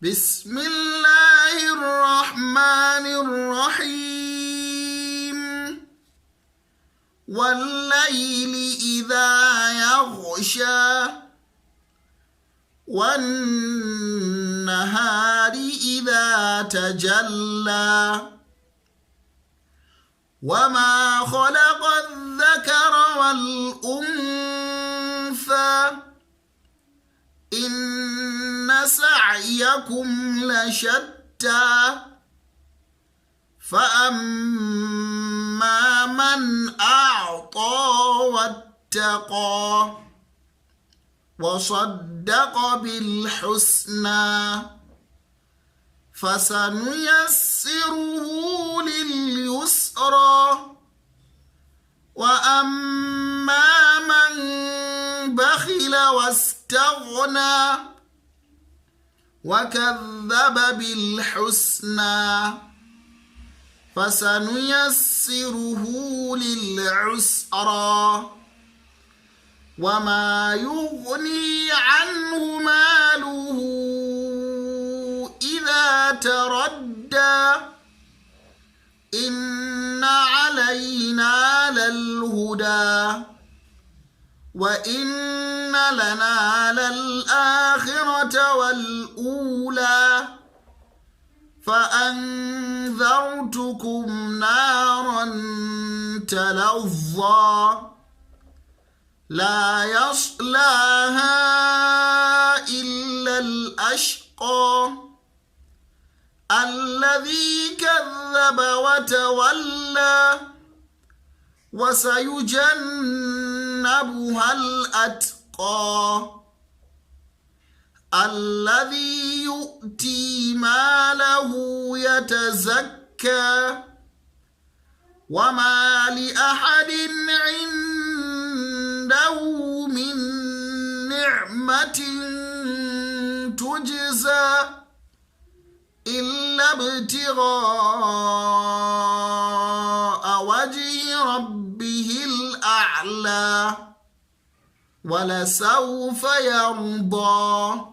بسم الله الرحمن الرحيم والليل إذا يغشى والنهار إذا تجلى وما خلق الذكر والأنثى إن سعيكم لشتى فأما من أعطى واتقى وصدق بالحسنى فسنيسره لليسرى وأما من بخل واستغنى وكذب بالحسنى فسنيسره للعسرى وما يغني عنه ماله إذا تردى إن علينا للهدى وإن لنا للآخرة والأولى فأنذرتكم نارا تلظى لا يصلاها إلا الأشقى الذي كذب وتولى وسيجنبها الأتقى الذي يؤتي ماله يتزكى وما لأحد عنده من نعمة تجزى إلا ابتغاء وجه ربه الأعلى ولسوف يرضى.